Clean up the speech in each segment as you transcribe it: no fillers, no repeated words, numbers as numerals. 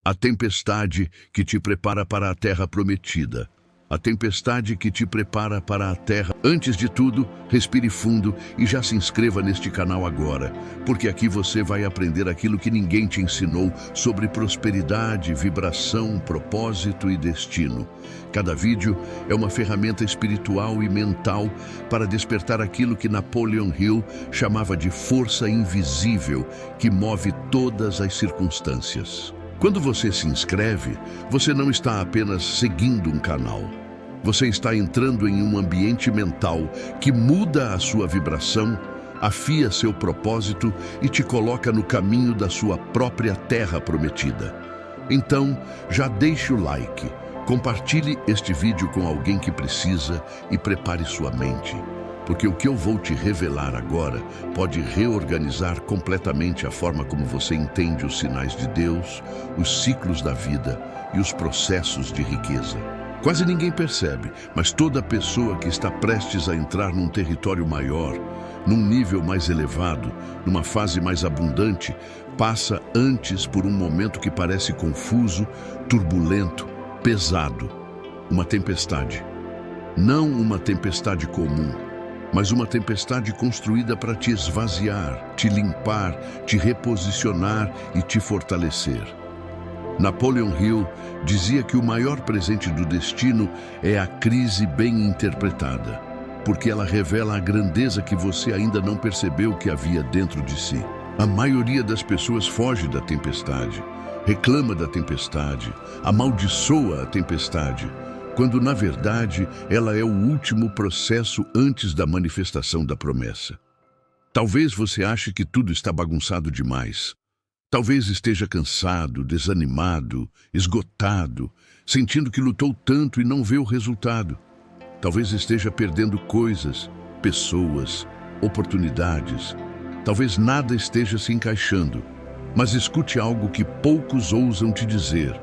A tempestade que te prepara para a terra prometida. A tempestade que te prepara para a terra. Antes de tudo, respire fundo e já se inscreva neste canal agora, porque aqui você vai aprender aquilo que ninguém te ensinou sobre prosperidade, vibração, propósito e destino. Cada vídeo é uma ferramenta espiritual e mental para despertar aquilo que Napoleon Hill chamava de força invisível que move todas as circunstâncias. Quando você se inscreve, você não está apenas seguindo um canal. Você está entrando em um ambiente mental que muda a sua vibração, afia seu propósito e te coloca no caminho da sua própria terra prometida. Então, já deixe o like, compartilhe este vídeo com alguém que precisa e prepare sua mente. Porque o que eu vou te revelar agora pode reorganizar completamente a forma como você entende os sinais de Deus, os ciclos da vida e os processos de riqueza. Quase ninguém percebe, mas toda pessoa que está prestes a entrar num território maior, num nível mais elevado, numa fase mais abundante, passa antes por um momento que parece confuso, turbulento, pesado. Uma tempestade. Não uma tempestade comum, mas uma tempestade construída para te esvaziar, te limpar, te reposicionar e te fortalecer. Napoleon Hill dizia que o maior presente do destino é a crise bem interpretada, porque ela revela a grandeza que você ainda não percebeu que havia dentro de si. A maioria das pessoas foge da tempestade, reclama da tempestade, amaldiçoa a tempestade, quando na verdade ela é o último processo antes da manifestação da promessa. Talvez você ache que tudo está bagunçado demais. Talvez esteja cansado, desanimado, esgotado, sentindo que lutou tanto e não vê o resultado. Talvez esteja perdendo coisas, pessoas, oportunidades. Talvez nada esteja se encaixando. Mas escute algo que poucos ousam te dizer.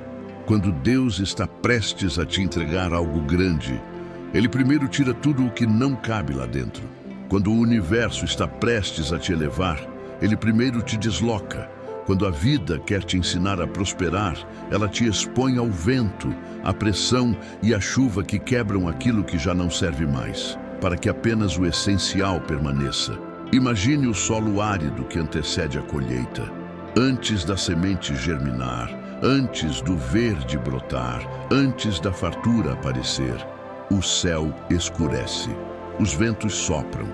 Quando Deus está prestes a te entregar algo grande, Ele primeiro tira tudo o que não cabe lá dentro. Quando o universo está prestes a te elevar, Ele primeiro te desloca. Quando a vida quer te ensinar a prosperar, ela te expõe ao vento, à pressão e à chuva que quebram aquilo que já não serve mais, para que apenas o essencial permaneça. Imagine o solo árido que antecede a colheita. Antes da semente germinar, antes do verde brotar, antes da fartura aparecer, o céu escurece, os ventos sopram,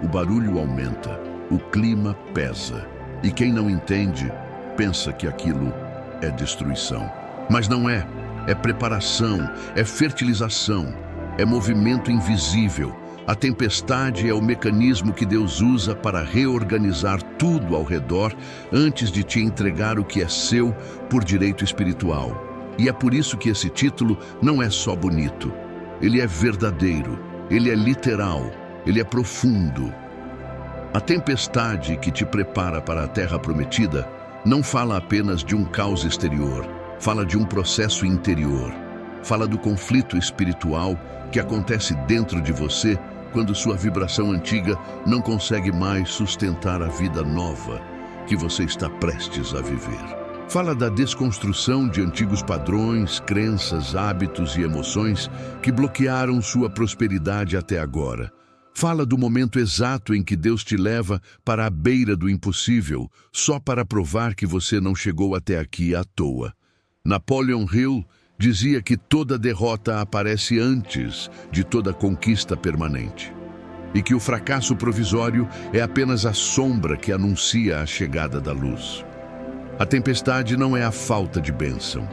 o barulho aumenta, o clima pesa. E quem não entende, pensa que aquilo é destruição. Mas não é. É preparação, é fertilização, é movimento invisível. A tempestade é o mecanismo que Deus usa para reorganizar tudo ao redor antes de te entregar o que é seu por direito espiritual. E é por isso que esse título não é só bonito. Ele é verdadeiro, ele é literal, ele é profundo. A tempestade que te prepara para a terra prometida não fala apenas de um caos exterior, fala de um processo interior. Fala do conflito espiritual que acontece dentro de você quando sua vibração antiga não consegue mais sustentar a vida nova que você está prestes a viver. Fala da desconstrução de antigos padrões, crenças, hábitos e emoções que bloquearam sua prosperidade até agora. Fala do momento exato em que Deus te leva para a beira do impossível, só para provar que você não chegou até aqui à toa. Napoleon Hill dizia que toda derrota aparece antes de toda conquista permanente, e que o fracasso provisório é apenas a sombra que anuncia a chegada da luz. A tempestade não é a falta de bênção.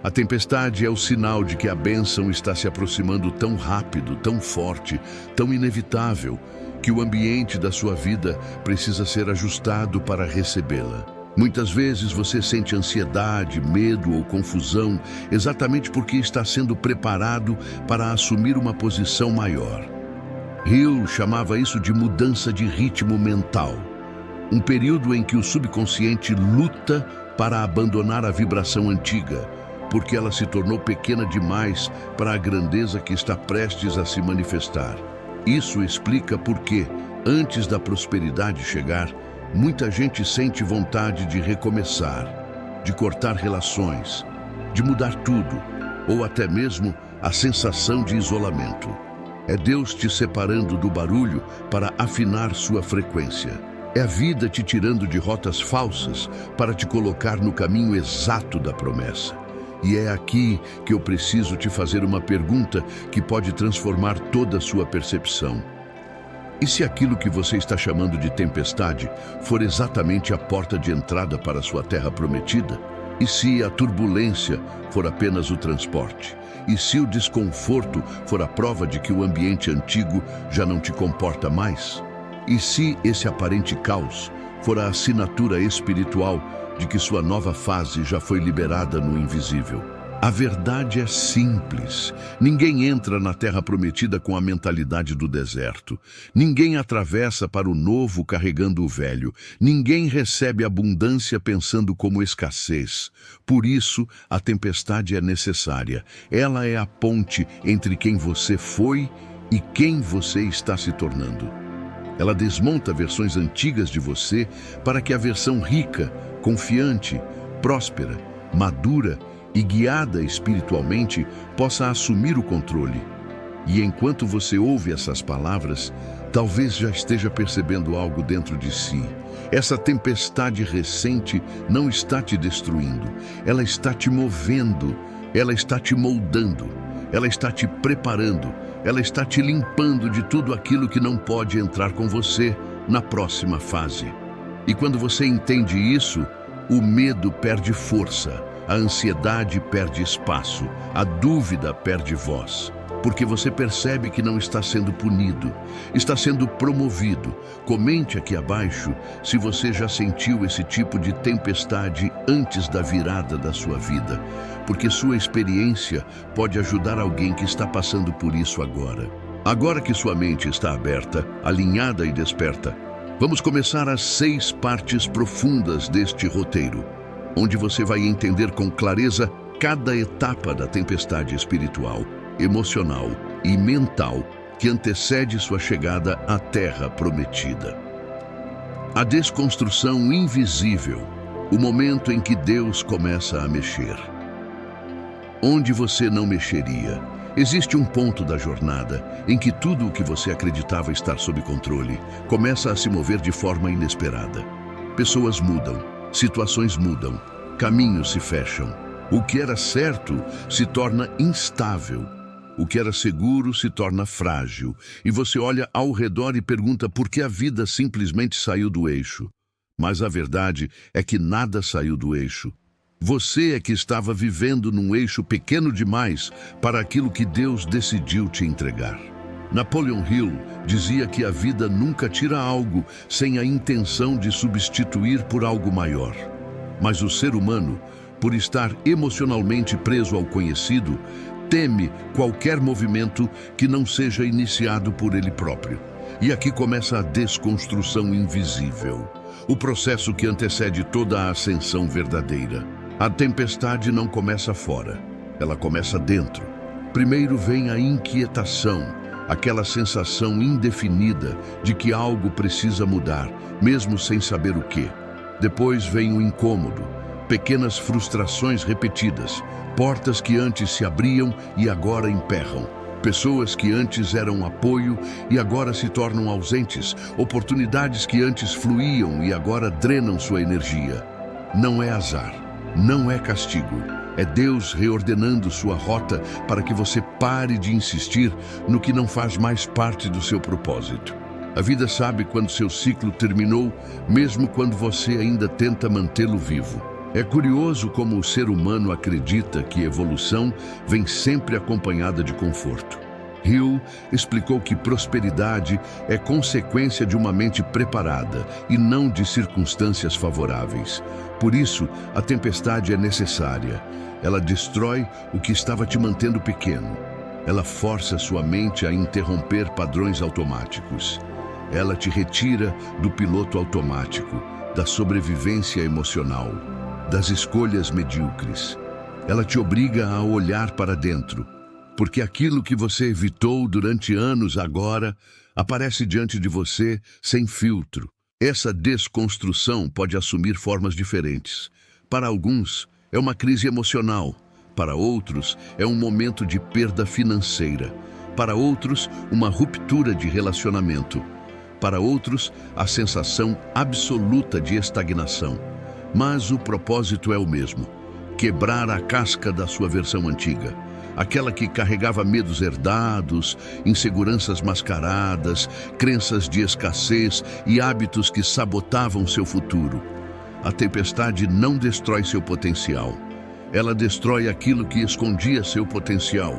A tempestade é o sinal de que a bênção está se aproximando tão rápido, tão forte, tão inevitável, que o ambiente da sua vida precisa ser ajustado para recebê-la. Muitas vezes você sente ansiedade, medo ou confusão exatamente porque está sendo preparado para assumir uma posição maior. Hill chamava isso de mudança de ritmo mental, um período em que o subconsciente luta para abandonar a vibração antiga, porque ela se tornou pequena demais para a grandeza que está prestes a se manifestar. Isso explica por que, antes da prosperidade chegar, muita gente sente vontade de recomeçar, de cortar relações, de mudar tudo, ou até mesmo a sensação de isolamento. É Deus te separando do barulho para afinar sua frequência. É a vida te tirando de rotas falsas para te colocar no caminho exato da promessa. E é aqui que eu preciso te fazer uma pergunta que pode transformar toda a sua percepção. E se aquilo que você está chamando de tempestade for exatamente a porta de entrada para a sua terra prometida? E se a turbulência for apenas o transporte? E se o desconforto for a prova de que o ambiente antigo já não te comporta mais? E se esse aparente caos for a assinatura espiritual de que sua nova fase já foi liberada no invisível? A verdade é simples. Ninguém entra na Terra Prometida com a mentalidade do deserto. Ninguém atravessa para o novo carregando o velho. Ninguém recebe abundância pensando como escassez. Por isso, a tempestade é necessária. Ela é a ponte entre quem você foi e quem você está se tornando. Ela desmonta versões antigas de você para que a versão rica, confiante, próspera, madura e guiada espiritualmente possa assumir o controle. E enquanto você ouve essas palavras, talvez já esteja percebendo algo dentro de si. Essa tempestade recente não está te destruindo, ela está te movendo, ela está te moldando, ela está te preparando, ela está te limpando de tudo aquilo que não pode entrar com você na próxima fase. E quando você entende isso, o medo perde força. A ansiedade perde espaço, a dúvida perde voz, porque você percebe que não está sendo punido, está sendo promovido. Comente aqui abaixo se você já sentiu esse tipo de tempestade antes da virada da sua vida, porque sua experiência pode ajudar alguém que está passando por isso agora. Agora que sua mente está aberta, alinhada e desperta, vamos começar as 6 partes profundas deste roteiro, onde você vai entender com clareza cada etapa da tempestade espiritual, emocional e mental que antecede sua chegada à Terra Prometida. A desconstrução invisível, o momento em que Deus começa a mexer. Onde você não mexeria, existe um ponto da jornada em que tudo o que você acreditava estar sob controle começa a se mover de forma inesperada. Pessoas mudam, situações mudam, caminhos se fecham. O que era certo se torna instável. O que era seguro se torna frágil. E você olha ao redor e pergunta por que a vida simplesmente saiu do eixo. Mas a verdade é que nada saiu do eixo. Você é que estava vivendo num eixo pequeno demais para aquilo que Deus decidiu te entregar. Napoleon Hill dizia que a vida nunca tira algo sem a intenção de substituir por algo maior. Mas o ser humano, por estar emocionalmente preso ao conhecido, teme qualquer movimento que não seja iniciado por ele próprio. E aqui começa a desconstrução invisível, o processo que antecede toda a ascensão verdadeira. A tempestade não começa fora, ela começa dentro. Primeiro vem a inquietação, aquela sensação indefinida de que algo precisa mudar, mesmo sem saber o quê. Depois vem o incômodo, pequenas frustrações repetidas, portas que antes se abriam e agora emperram, pessoas que antes eram apoio e agora se tornam ausentes, oportunidades que antes fluíam e agora drenam sua energia. Não é azar, não é castigo, é Deus reordenando sua rota para que você pare de insistir no que não faz mais parte do seu propósito. A vida sabe quando seu ciclo terminou, mesmo quando você ainda tenta mantê-lo vivo. É curioso como o ser humano acredita que evolução vem sempre acompanhada de conforto. Hill explicou que prosperidade é consequência de uma mente preparada e não de circunstâncias favoráveis. Por isso, a tempestade é necessária. Ela destrói o que estava te mantendo pequeno. Ela força sua mente a interromper padrões automáticos. Ela te retira do piloto automático, da sobrevivência emocional, das escolhas medíocres. Ela te obriga a olhar para dentro, porque aquilo que você evitou durante anos agora aparece diante de você sem filtro. Essa desconstrução pode assumir formas diferentes. Para alguns, é uma crise emocional. Para outros, é um momento de perda financeira. Para outros, uma ruptura de relacionamento. Para outros, a sensação absoluta de estagnação. Mas o propósito é o mesmo: quebrar a casca da sua versão antiga. Aquela que carregava medos herdados, inseguranças mascaradas, crenças de escassez e hábitos que sabotavam seu futuro. A tempestade não destrói seu potencial. Ela destrói aquilo que escondia seu potencial.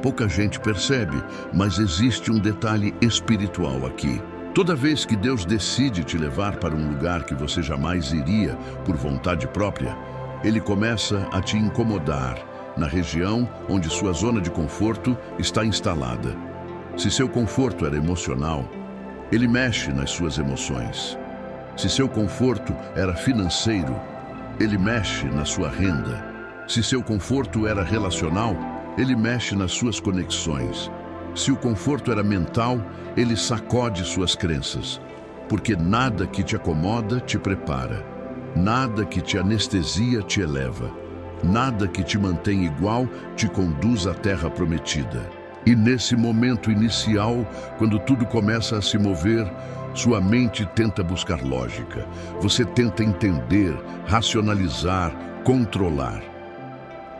Pouca gente percebe, mas existe um detalhe espiritual aqui. Toda vez que Deus decide te levar para um lugar que você jamais iria por vontade própria, Ele começa a te incomodar na região onde sua zona de conforto está instalada. Se seu conforto era emocional, Ele mexe nas suas emoções. Se seu conforto era financeiro, Ele mexe na sua renda. Se seu conforto era relacional, Ele mexe nas suas conexões. Se o conforto era mental, Ele sacode suas crenças. Porque nada que te acomoda te prepara. Nada que te anestesia te eleva. Nada que te mantém igual te conduz à terra prometida. E nesse momento inicial, quando tudo começa a se mover, sua mente tenta buscar lógica. Você tenta entender, racionalizar, controlar.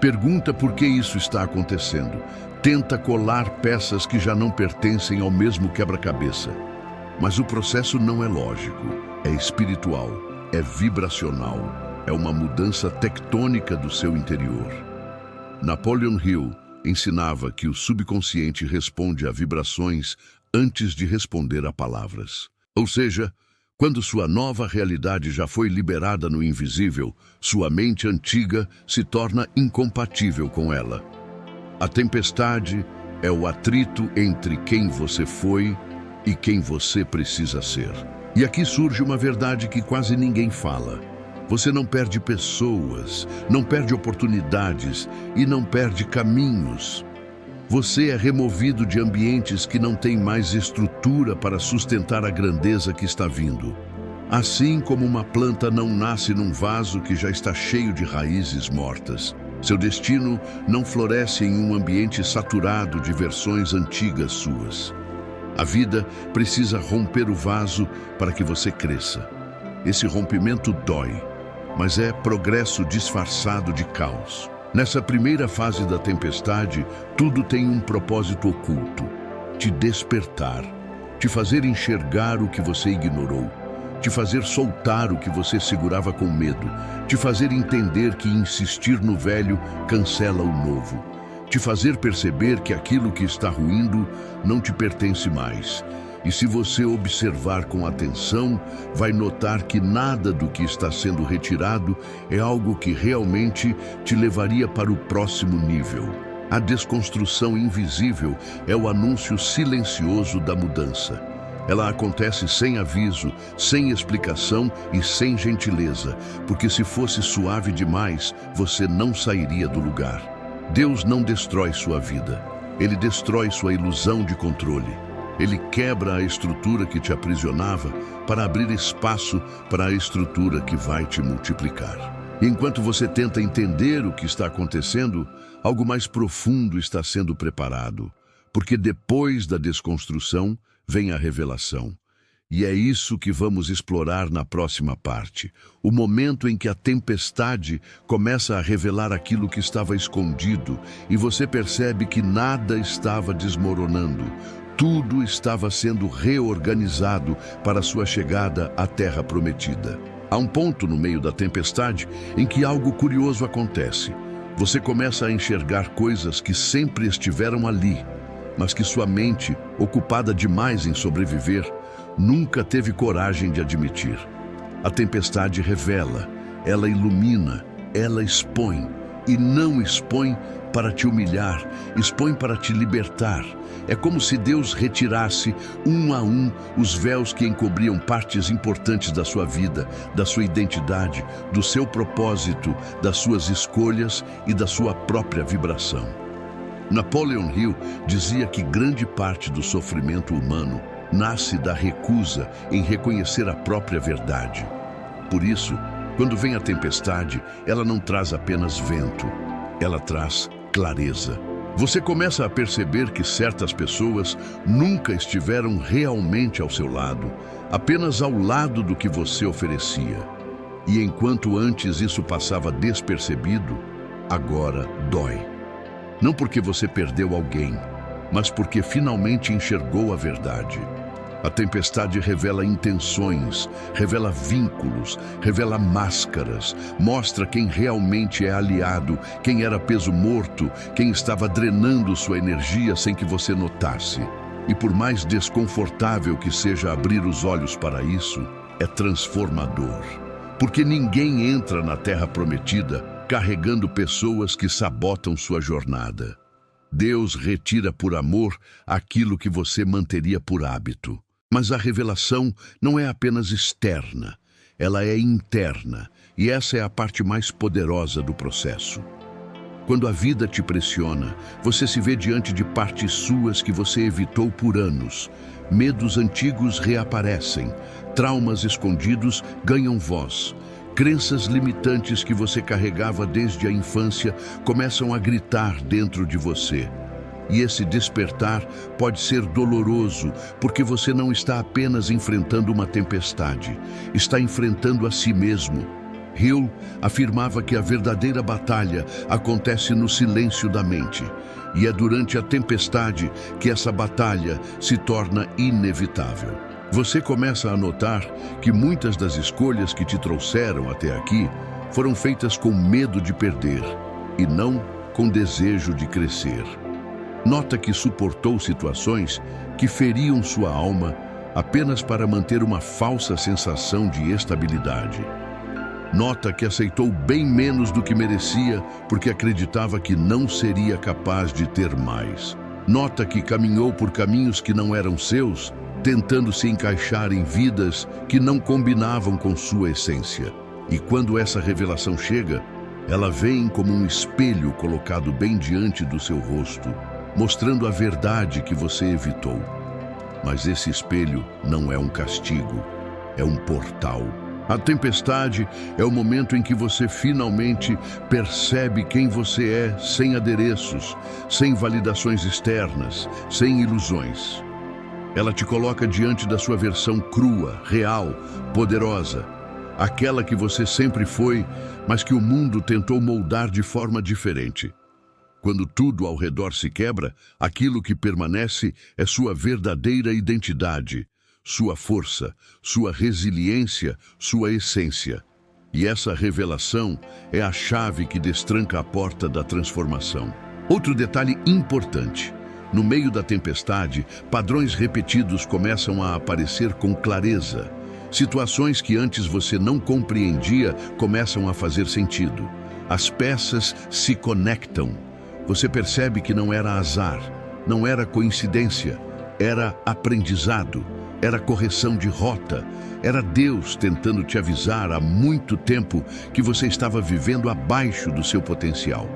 Pergunta por que isso está acontecendo. Tenta colar peças que já não pertencem ao mesmo quebra-cabeça. Mas o processo não é lógico, é espiritual, é vibracional. É uma mudança tectônica do seu interior. Napoleon Hill ensinava que o subconsciente responde a vibrações antes de responder a palavras. Ou seja, quando sua nova realidade já foi liberada no invisível, sua mente antiga se torna incompatível com ela. A tempestade é o atrito entre quem você foi e quem você precisa ser. E aqui surge uma verdade que quase ninguém fala. Você não perde pessoas, não perde oportunidades e não perde caminhos. Você é removido de ambientes que não têm mais estrutura para sustentar a grandeza que está vindo. Assim como uma planta não nasce num vaso que já está cheio de raízes mortas. Seu destino não floresce em um ambiente saturado de versões antigas suas. A vida precisa romper o vaso para que você cresça. Esse rompimento dói, mas é progresso disfarçado de caos. Nessa primeira fase da tempestade, tudo tem um propósito oculto: te despertar, te fazer enxergar o que você ignorou, te fazer soltar o que você segurava com medo, te fazer entender que insistir no velho cancela o novo, te fazer perceber que aquilo que está ruindo não te pertence mais. E se você observar com atenção, vai notar que nada do que está sendo retirado é algo que realmente te levaria para o próximo nível. A desconstrução invisível é o anúncio silencioso da mudança. Ela acontece sem aviso, sem explicação e sem gentileza, porque se fosse suave demais, você não sairia do lugar. Deus não destrói sua vida. Ele destrói sua ilusão de controle. Ele quebra a estrutura que te aprisionava para abrir espaço para a estrutura que vai te multiplicar. E enquanto você tenta entender o que está acontecendo, algo mais profundo está sendo preparado, porque depois da desconstrução vem a revelação. E é isso que vamos explorar na próxima parte, o momento em que a tempestade começa a revelar aquilo que estava escondido e você percebe que nada estava desmoronando. Tudo estava sendo reorganizado para sua chegada à Terra Prometida. Há um ponto no meio da tempestade em que algo curioso acontece. Você começa a enxergar coisas que sempre estiveram ali, mas que sua mente, ocupada demais em sobreviver, nunca teve coragem de admitir. A tempestade revela, ela ilumina, ela expõe, e não expõe para te humilhar, expõe para te libertar. É como se Deus retirasse, um a um, os véus que encobriam partes importantes da sua vida, da sua identidade, do seu propósito, das suas escolhas e da sua própria vibração. Napoleon Hill dizia que grande parte do sofrimento humano nasce da recusa em reconhecer a própria verdade. Por isso, quando vem a tempestade, ela não traz apenas vento. ela traz clareza. Você começa a perceber que certas pessoas nunca estiveram realmente ao seu lado, apenas ao lado do que você oferecia. E enquanto antes isso passava despercebido, agora dói. Não porque você perdeu alguém, mas porque finalmente enxergou a verdade. A tempestade revela intenções, revela vínculos, revela máscaras, mostra quem realmente é aliado, quem era peso morto, quem estava drenando sua energia sem que você notasse. E por mais desconfortável que seja abrir os olhos para isso, é transformador. Porque ninguém entra na Terra Prometida carregando pessoas que sabotam sua jornada. Deus retira por amor aquilo que você manteria por hábito. Mas a revelação não é apenas externa, ela é interna, e essa é a parte mais poderosa do processo. Quando a vida te pressiona, você se vê diante de partes suas que você evitou por anos. Medos antigos reaparecem, traumas escondidos ganham voz. Crenças limitantes que você carregava desde a infância começam a gritar dentro de você. E esse despertar pode ser doloroso, porque você não está apenas enfrentando uma tempestade, está enfrentando a si mesmo. Hill afirmava que a verdadeira batalha acontece no silêncio da mente, e é durante a tempestade que essa batalha se torna inevitável. Você começa a notar que muitas das escolhas que te trouxeram até aqui foram feitas com medo de perder, e não com desejo de crescer. Nota que suportou situações que feriam sua alma apenas para manter uma falsa sensação de estabilidade. Nota que aceitou bem menos do que merecia porque acreditava que não seria capaz de ter mais. Nota que caminhou por caminhos que não eram seus, tentando se encaixar em vidas que não combinavam com sua essência. E quando essa revelação chega, ela vem como um espelho colocado bem diante do seu rosto, mostrando a verdade que você evitou. Mas esse espelho não é um castigo, é um portal. A tempestade é o momento em que você finalmente percebe quem você é sem adereços, sem validações externas, sem ilusões. Ela te coloca diante da sua versão crua, real, poderosa, aquela que você sempre foi, mas que o mundo tentou moldar de forma diferente. Quando tudo ao redor se quebra, aquilo que permanece é sua verdadeira identidade, sua força, sua resiliência, sua essência. E essa revelação é a chave que destranca a porta da transformação. Outro detalhe importante: no meio da tempestade, padrões repetidos começam a aparecer com clareza. Situações que antes você não compreendia começam a fazer sentido. As peças se conectam. Você percebe que não era azar, não era coincidência, era aprendizado, era correção de rota, era Deus tentando te avisar há muito tempo que você estava vivendo abaixo do seu potencial.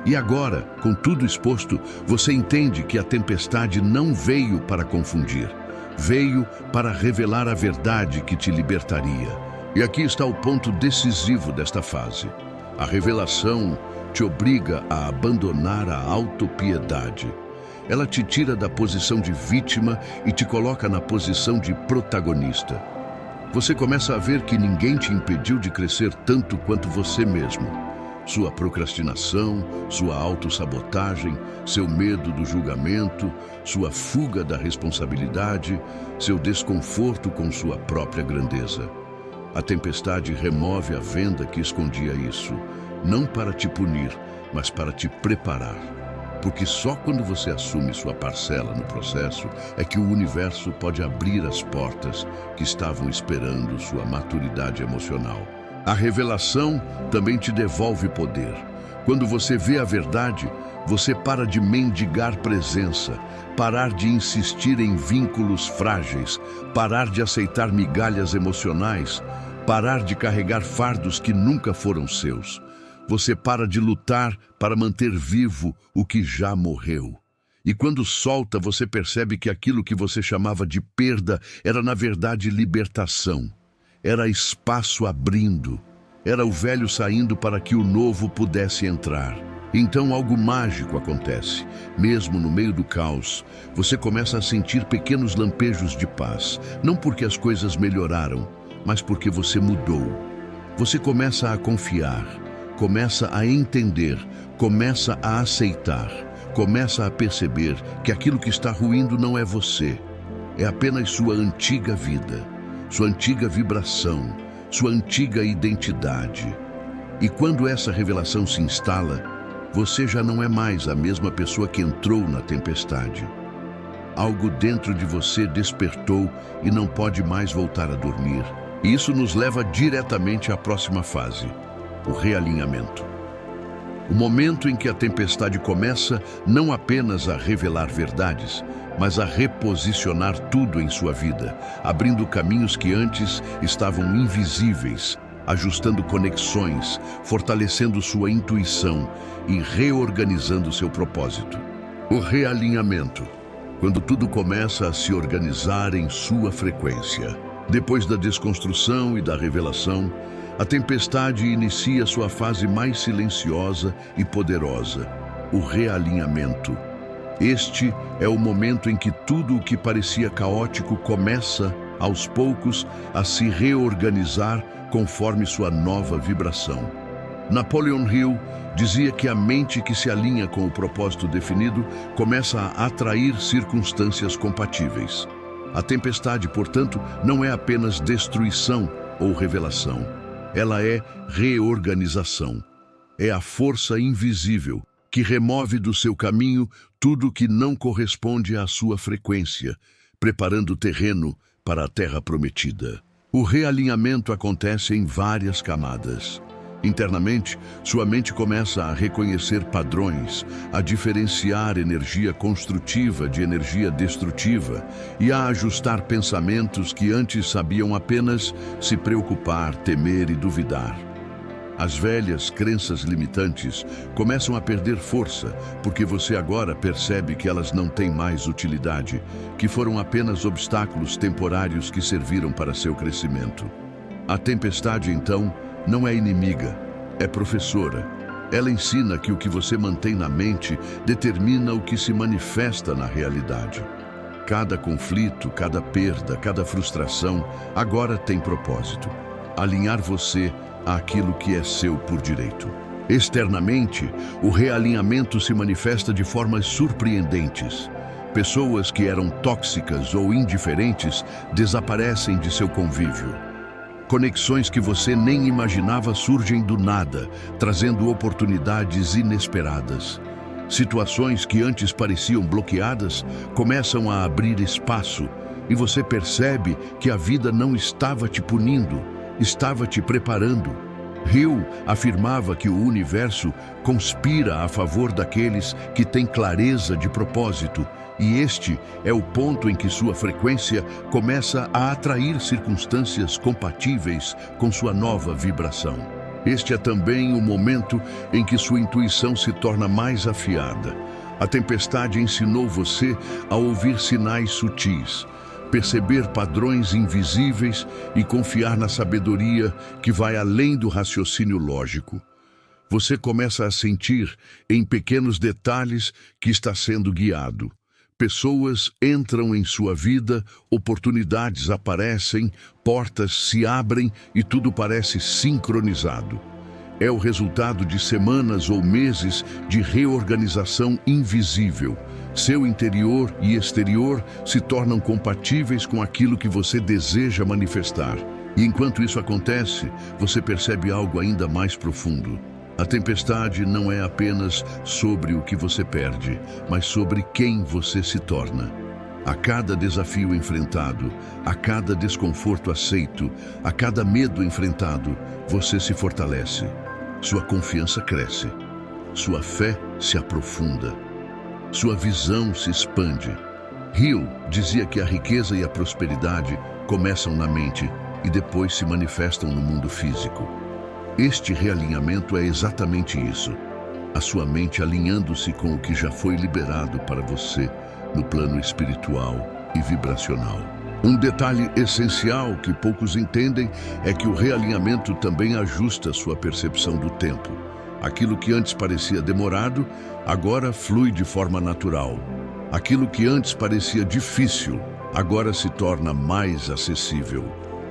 E agora, com tudo exposto, você entende que a tempestade não veio para confundir, veio para revelar a verdade que te libertaria. E aqui está o ponto decisivo desta fase. A revelação te obriga a abandonar a autopiedade. Ela te tira da posição de vítima e te coloca na posição de protagonista. Você começa a ver que ninguém te impediu de crescer tanto quanto você mesmo. Sua procrastinação, sua autossabotagem, seu medo do julgamento, sua fuga da responsabilidade, seu desconforto com sua própria grandeza. A tempestade remove a venda que escondia isso, não para te punir, mas para te preparar. Porque só quando você assume sua parcela no processo é que o universo pode abrir as portas que estavam esperando sua maturidade emocional. A revelação também te devolve poder. Quando você vê a verdade, você para de mendigar presença, parar de insistir em vínculos frágeis, parar de aceitar migalhas emocionais, parar de carregar fardos que nunca foram seus. Você para de lutar para manter vivo o que já morreu. E quando solta, você percebe que aquilo que você chamava de perda era na verdade libertação. Era espaço abrindo. Era o velho saindo para que o novo pudesse entrar. Então algo mágico acontece. Mesmo no meio do caos, você começa a sentir pequenos lampejos de paz. Não porque as coisas melhoraram, mas porque você mudou. Você começa a confiar, começa a entender, começa a aceitar, começa a perceber que aquilo que está ruindo não é você. É apenas sua antiga vida, sua antiga vibração, sua antiga identidade. E quando essa revelação se instala, você já não é mais a mesma pessoa que entrou na tempestade. Algo dentro de você despertou e não pode mais voltar a dormir. E isso nos leva diretamente à próxima fase, o realinhamento. O momento em que a tempestade começa não apenas a revelar verdades, mas a reposicionar tudo em sua vida, abrindo caminhos que antes estavam invisíveis, ajustando conexões, fortalecendo sua intuição e reorganizando seu propósito. O realinhamento, quando tudo começa a se organizar em sua frequência. Depois da desconstrução e da revelação, a tempestade inicia sua fase mais silenciosa e poderosa, o realinhamento. Este é o momento em que tudo o que parecia caótico começa, aos poucos, a se reorganizar conforme sua nova vibração. Napoleon Hill dizia que a mente que se alinha com o propósito definido começa a atrair circunstâncias compatíveis. A tempestade, portanto, não é apenas destruição ou revelação. Ela é reorganização. É a força invisível que remove do seu caminho tudo que não corresponde à sua frequência, preparando o terreno para a terra prometida. O realinhamento acontece em várias camadas. Internamente, sua mente começa a reconhecer padrões, a diferenciar energia construtiva de energia destrutiva e a ajustar pensamentos que antes sabiam apenas se preocupar, temer e duvidar. As velhas crenças limitantes começam a perder força porque você agora percebe que elas não têm mais utilidade, que foram apenas obstáculos temporários que serviram para seu crescimento. A tempestade, então, não é inimiga, é professora. Ela ensina que o que você mantém na mente determina o que se manifesta na realidade. Cada conflito, cada perda, cada frustração agora tem propósito: alinhar você àquilo que é seu por direito. Externamente, o realinhamento se manifesta de formas surpreendentes. Pessoas que eram tóxicas ou indiferentes desaparecem de seu convívio. Conexões que você nem imaginava surgem do nada, trazendo oportunidades inesperadas. Situações que antes pareciam bloqueadas começam a abrir espaço e você percebe que a vida não estava te punindo, estava te preparando. Hill afirmava que o universo conspira a favor daqueles que têm clareza de propósito, e este é o ponto em que sua frequência começa a atrair circunstâncias compatíveis com sua nova vibração. Este é também o momento em que sua intuição se torna mais afiada. A tempestade ensinou você a ouvir sinais sutis, perceber padrões invisíveis e confiar na sabedoria que vai além do raciocínio lógico. Você começa a sentir, em pequenos detalhes, que está sendo guiado. Pessoas entram em sua vida, oportunidades aparecem, portas se abrem e tudo parece sincronizado. É o resultado de semanas ou meses de reorganização invisível. Seu interior e exterior se tornam compatíveis com aquilo que você deseja manifestar. E enquanto isso acontece, você percebe algo ainda mais profundo. A tempestade não é apenas sobre o que você perde, mas sobre quem você se torna. A cada desafio enfrentado, a cada desconforto aceito, a cada medo enfrentado, você se fortalece. Sua confiança cresce. Sua fé se aprofunda. Sua visão se expande. Hill dizia que a riqueza e a prosperidade começam na mente e depois se manifestam no mundo físico. Este realinhamento é exatamente isso. A sua mente alinhando-se com o que já foi liberado para você no plano espiritual e vibracional. Um detalhe essencial que poucos entendem é que o realinhamento também ajusta sua percepção do tempo. Aquilo que antes parecia demorado, agora flui de forma natural. Aquilo que antes parecia difícil, agora se torna mais acessível.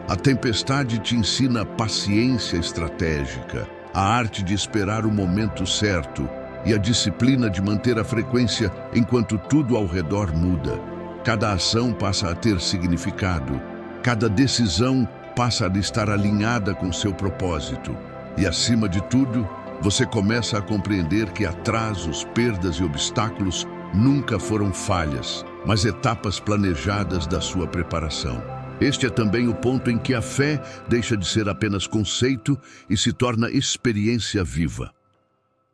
A tempestade te ensina paciência estratégica, a arte de esperar o momento certo e a disciplina de manter a frequência enquanto tudo ao redor muda. Cada ação passa a ter significado, cada decisão passa a estar alinhada com seu propósito. E acima de tudo, você começa a compreender que atrasos, perdas e obstáculos nunca foram falhas, mas etapas planejadas da sua preparação. Este é também o ponto em que a fé deixa de ser apenas conceito e se torna experiência viva.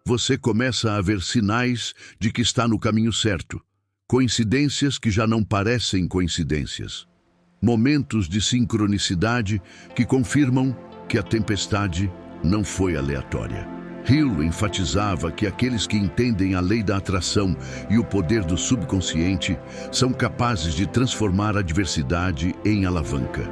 Você começa a ver sinais de que está no caminho certo, coincidências que já não parecem coincidências, momentos de sincronicidade que confirmam que a tempestade não foi aleatória. Hill enfatizava que aqueles que entendem a lei da atração e o poder do subconsciente são capazes de transformar a adversidade em alavanca.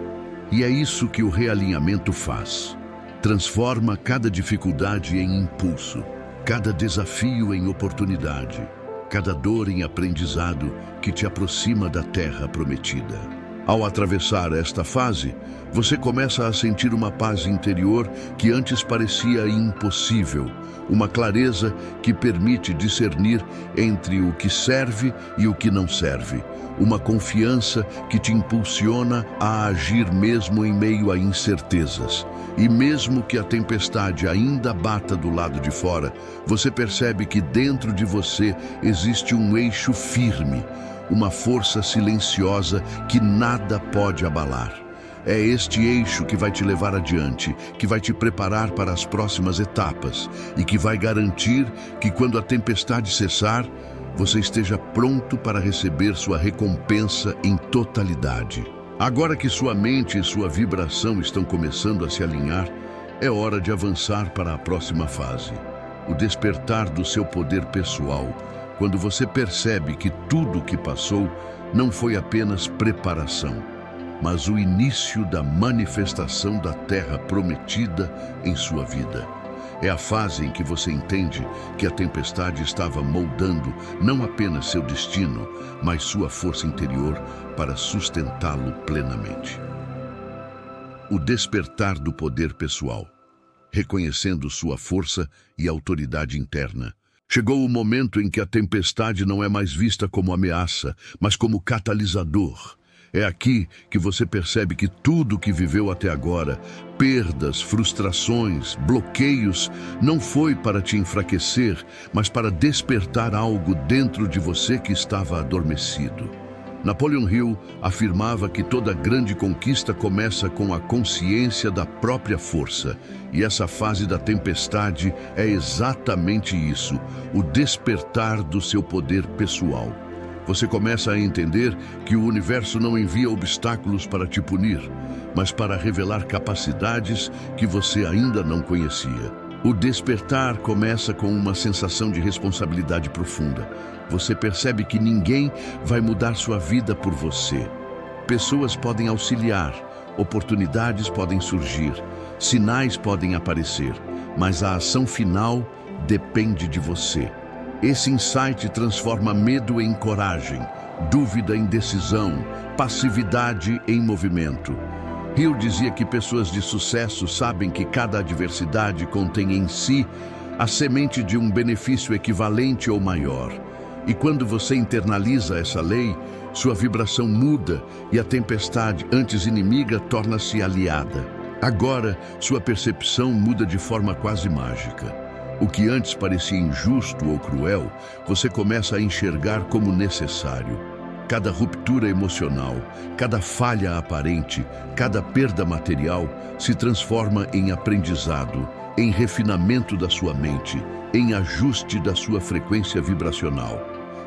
E é isso que o realinhamento faz. Transforma cada dificuldade em impulso, cada desafio em oportunidade, cada dor em aprendizado que te aproxima da terra prometida. Ao atravessar esta fase, você começa a sentir uma paz interior que antes parecia impossível, uma clareza que permite discernir entre o que serve e o que não serve, uma confiança que te impulsiona a agir mesmo em meio a incertezas. E mesmo que a tempestade ainda bata do lado de fora, você percebe que dentro de você existe um eixo firme, uma força silenciosa que nada pode abalar. É este eixo que vai te levar adiante, que vai te preparar para as próximas etapas e que vai garantir que quando a tempestade cessar, você esteja pronto para receber sua recompensa em totalidade. Agora que sua mente e sua vibração estão começando a se alinhar, é hora de avançar para a próxima fase, o despertar do seu poder pessoal, quando você percebe que tudo o que passou não foi apenas preparação, mas o início da manifestação da terra prometida em sua vida. É a fase em que você entende que a tempestade estava moldando não apenas seu destino, mas sua força interior para sustentá-lo plenamente. O despertar do poder pessoal, reconhecendo sua força e autoridade interna. Chegou o momento em que a tempestade não é mais vista como ameaça, mas como catalisador. É aqui que você percebe que tudo o que viveu até agora, perdas, frustrações, bloqueios, não foi para te enfraquecer, mas para despertar algo dentro de você que estava adormecido. Napoleon Hill afirmava que toda grande conquista começa com a consciência da própria força. E essa fase da tempestade é exatamente isso, o despertar do seu poder pessoal. Você começa a entender que o universo não envia obstáculos para te punir, mas para revelar capacidades que você ainda não conhecia. O despertar começa com uma sensação de responsabilidade profunda. Você percebe que ninguém vai mudar sua vida por você. Pessoas podem auxiliar, oportunidades podem surgir, sinais podem aparecer, mas a ação final depende de você. Esse insight transforma medo em coragem, dúvida em decisão, passividade em movimento. Hill dizia que pessoas de sucesso sabem que cada adversidade contém em si a semente de um benefício equivalente ou maior. E quando você internaliza essa lei, sua vibração muda e a tempestade, antes inimiga, torna-se aliada. Agora, sua percepção muda de forma quase mágica. O que antes parecia injusto ou cruel, você começa a enxergar como necessário. Cada ruptura emocional, cada falha aparente, cada perda material se transforma em aprendizado, em refinamento da sua mente, em ajuste da sua frequência vibracional.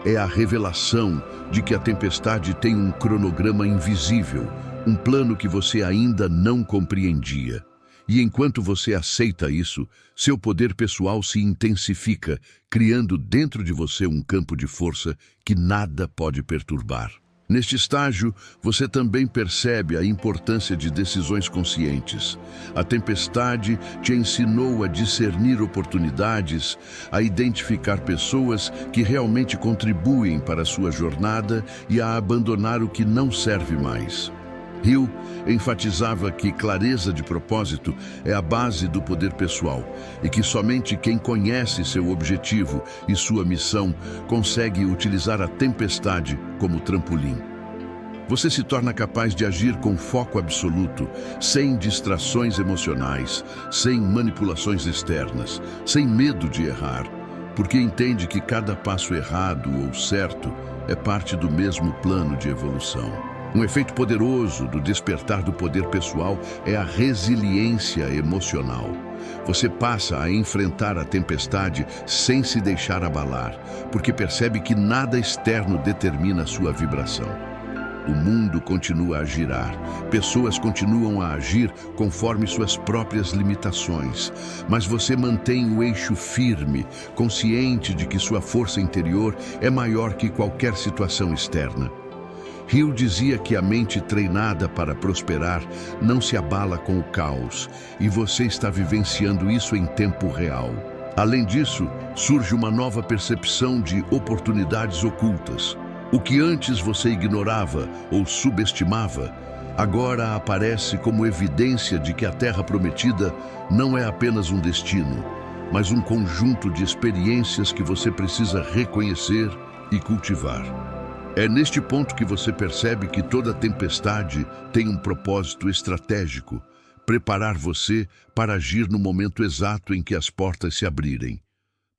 É a revelação de que a tempestade tem um cronograma invisível, um plano que você ainda não compreendia. E enquanto você aceita isso, seu poder pessoal se intensifica, criando dentro de você um campo de força que nada pode perturbar. Neste estágio, você também percebe a importância de decisões conscientes. A tempestade te ensinou a discernir oportunidades, a identificar pessoas que realmente contribuem para a sua jornada e a abandonar o que não serve mais. Hill enfatizava que clareza de propósito é a base do poder pessoal e que somente quem conhece seu objetivo e sua missão consegue utilizar a tempestade como trampolim. Você se torna capaz de agir com foco absoluto, sem distrações emocionais, sem manipulações externas, sem medo de errar, porque entende que cada passo errado ou certo é parte do mesmo plano de evolução. Um efeito poderoso do despertar do poder pessoal é a resiliência emocional. Você passa a enfrentar a tempestade sem se deixar abalar, porque percebe que nada externo determina sua vibração. O mundo continua a girar, pessoas continuam a agir conforme suas próprias limitações, mas você mantém o eixo firme, consciente de que sua força interior é maior que qualquer situação externa. Hill dizia que a mente treinada para prosperar não se abala com o caos, e você está vivenciando isso em tempo real. Além disso, surge uma nova percepção de oportunidades ocultas. O que antes você ignorava ou subestimava, agora aparece como evidência de que a Terra Prometida não é apenas um destino, mas um conjunto de experiências que você precisa reconhecer e cultivar. É neste ponto que você percebe que toda tempestade tem um propósito estratégico: preparar você para agir no momento exato em que as portas se abrirem.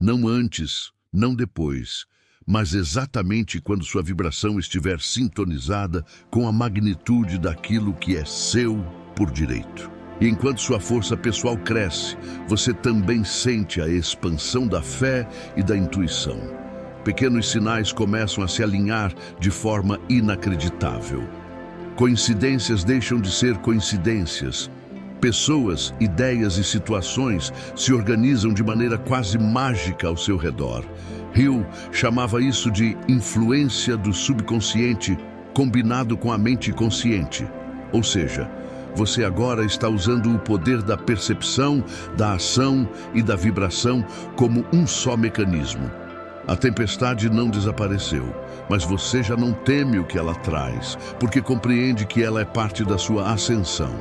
Não antes, não depois, mas exatamente quando sua vibração estiver sintonizada com a magnitude daquilo que é seu por direito. E enquanto sua força pessoal cresce, você também sente a expansão da fé e da intuição. Pequenos sinais começam a se alinhar de forma inacreditável. Coincidências deixam de ser coincidências. Pessoas, ideias e situações se organizam de maneira quase mágica ao seu redor. Hill chamava isso de influência do subconsciente combinado com a mente consciente. Ou seja, você agora está usando o poder da percepção, da ação e da vibração como um só mecanismo. A tempestade não desapareceu, mas você já não teme o que ela traz, porque compreende que ela é parte da sua ascensão.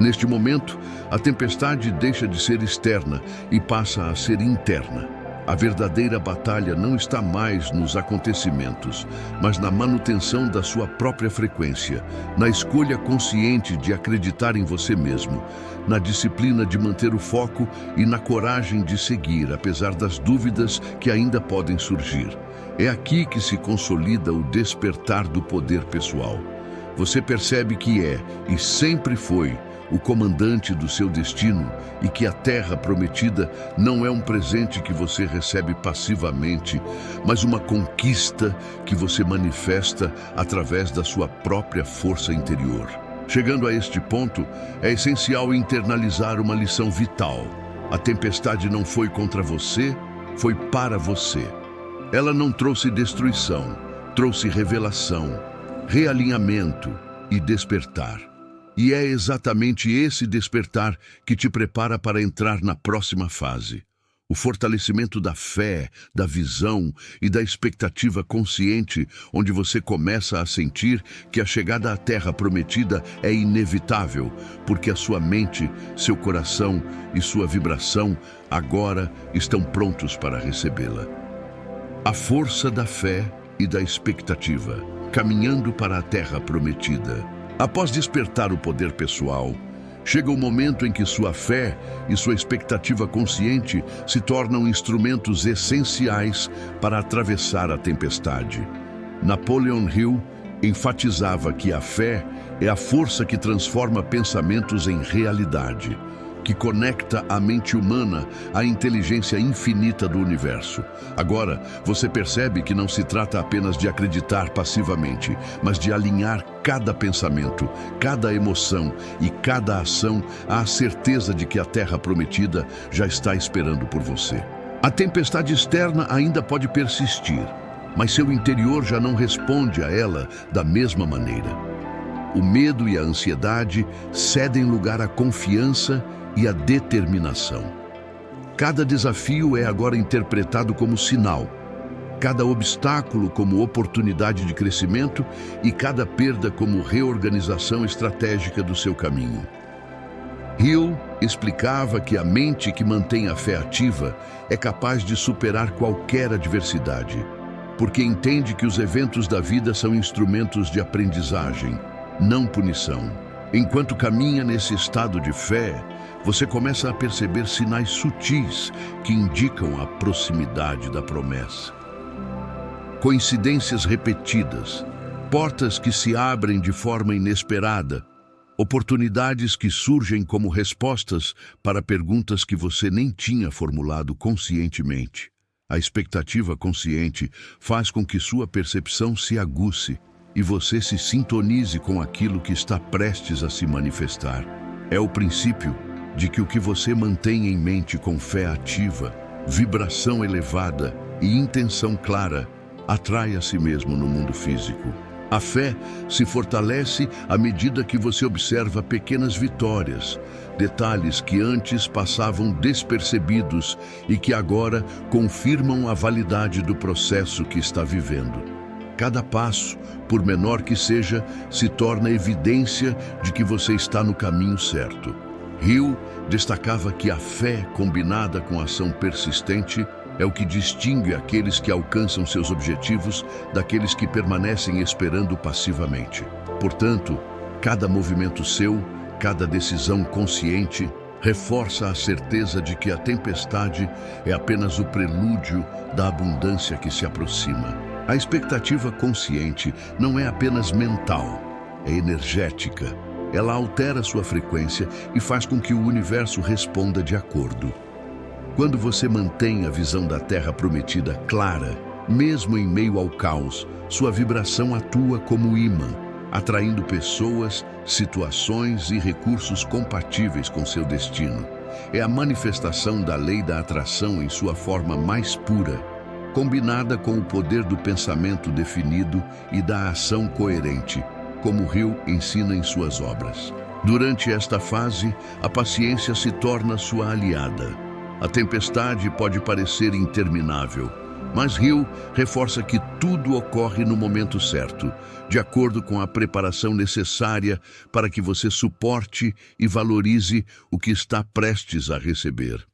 Neste momento, a tempestade deixa de ser externa e passa a ser interna. A verdadeira batalha não está mais nos acontecimentos, mas na manutenção da sua própria frequência, na escolha consciente de acreditar em você mesmo, na disciplina de manter o foco e na coragem de seguir, apesar das dúvidas que ainda podem surgir. É aqui que se consolida o despertar do poder pessoal. Você percebe que é, e sempre foi, o comandante do seu destino e que a Terra Prometida não é um presente que você recebe passivamente, mas uma conquista que você manifesta através da sua própria força interior. Chegando a este ponto, é essencial internalizar uma lição vital. A tempestade não foi contra você, foi para você. Ela não trouxe destruição, trouxe revelação, realinhamento e despertar. E é exatamente esse despertar que te prepara para entrar na próxima fase. O fortalecimento da fé, da visão e da expectativa consciente, onde você começa a sentir que a chegada à Terra Prometida é inevitável, porque a sua mente, seu coração e sua vibração agora estão prontos para recebê-la. A força da fé e da expectativa, caminhando para a Terra Prometida. Após despertar o poder pessoal, chega o momento em que sua fé e sua expectativa consciente se tornam instrumentos essenciais para atravessar a tempestade. Napoleon Hill enfatizava que a fé é a força que transforma pensamentos em realidade, que conecta a mente humana à inteligência infinita do universo. Agora, você percebe que não se trata apenas de acreditar passivamente, mas de alinhar cada pensamento, cada emoção e cada ação à certeza de que a Terra Prometida já está esperando por você. A tempestade externa ainda pode persistir, mas seu interior já não responde a ela da mesma maneira. O medo e a ansiedade cedem lugar à confiança e à determinação. Cada desafio é agora interpretado como sinal, cada obstáculo como oportunidade de crescimento e cada perda como reorganização estratégica do seu caminho. Hill explicava que a mente que mantém a fé ativa é capaz de superar qualquer adversidade, porque entende que os eventos da vida são instrumentos de aprendizagem, não punição. Enquanto caminha nesse estado de fé, você começa a perceber sinais sutis que indicam a proximidade da promessa. Coincidências repetidas, portas que se abrem de forma inesperada, oportunidades que surgem como respostas para perguntas que você nem tinha formulado conscientemente. A expectativa consciente faz com que sua percepção se aguce e você se sintonize com aquilo que está prestes a se manifestar. É o princípio de que o que você mantém em mente com fé ativa, vibração elevada e intenção clara atrai a si mesmo no mundo físico. A fé se fortalece à medida que você observa pequenas vitórias, detalhes que antes passavam despercebidos e que agora confirmam a validade do processo que está vivendo. Cada passo, por menor que seja, se torna evidência de que você está no caminho certo. Hill destacava que a fé, combinada com a ação persistente, é o que distingue aqueles que alcançam seus objetivos daqueles que permanecem esperando passivamente. Portanto, cada movimento seu, cada decisão consciente, reforça a certeza de que a tempestade é apenas o prelúdio da abundância que se aproxima. A expectativa consciente não é apenas mental, é energética. Ela altera sua frequência e faz com que o universo responda de acordo. Quando você mantém a visão da Terra Prometida clara, mesmo em meio ao caos, sua vibração atua como imã, atraindo pessoas, situações e recursos compatíveis com seu destino. É a manifestação da lei da atração em sua forma mais pura, combinada com o poder do pensamento definido e da ação coerente, como Hill ensina em suas obras. Durante esta fase, a paciência se torna sua aliada. A tempestade pode parecer interminável, mas Hill reforça que tudo ocorre no momento certo, de acordo com a preparação necessária para que você suporte e valorize o que está prestes a receber.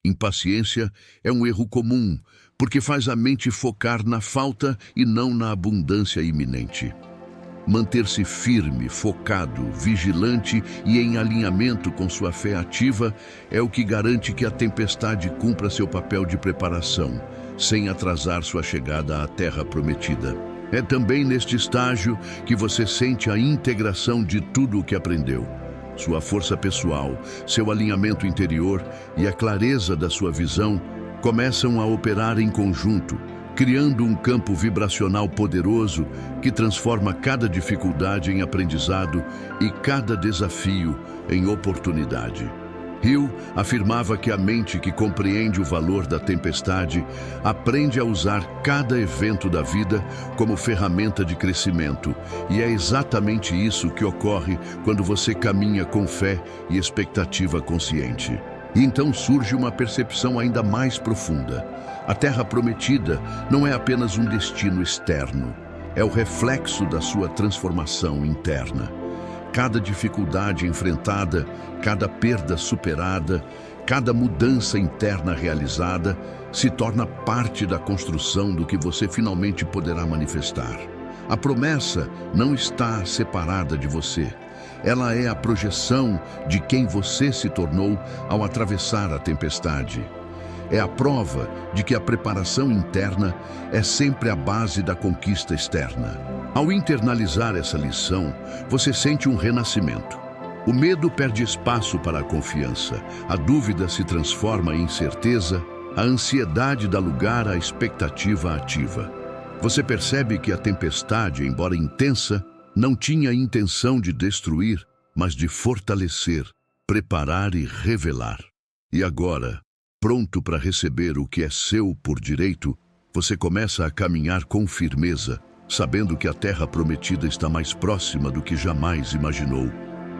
Impaciência é um erro comum, porque faz a mente focar na falta e não na abundância iminente. Manter-se firme, focado, vigilante e em alinhamento com sua fé ativa é o que garante que a tempestade cumpra seu papel de preparação, sem atrasar sua chegada à Terra Prometida. É também neste estágio que você sente a integração de tudo o que aprendeu. Sua força pessoal, seu alinhamento interior e a clareza da sua visão começam a operar em conjunto, criando um campo vibracional poderoso que transforma cada dificuldade em aprendizado e cada desafio em oportunidade. Hill afirmava que a mente que compreende o valor da tempestade aprende a usar cada evento da vida como ferramenta de crescimento, e é exatamente isso que ocorre quando você caminha com fé e expectativa consciente. E então surge uma percepção ainda mais profunda. A Terra Prometida não é apenas um destino externo, é o reflexo da sua transformação interna. Cada dificuldade enfrentada, cada perda superada, cada mudança interna realizada se torna parte da construção do que você finalmente poderá manifestar. A promessa não está separada de você. Ela é a projeção de quem você se tornou ao atravessar a tempestade. É a prova de que a preparação interna é sempre a base da conquista externa. Ao internalizar essa lição, você sente um renascimento. O medo perde espaço para a confiança, a dúvida se transforma em certeza, a ansiedade dá lugar à expectativa ativa. Você percebe que a tempestade, embora intensa, não tinha a intenção de destruir, mas de fortalecer, preparar e revelar. E agora, pronto para receber o que é seu por direito, Você começa a caminhar com firmeza, sabendo que a terra prometida está mais próxima do que jamais imaginou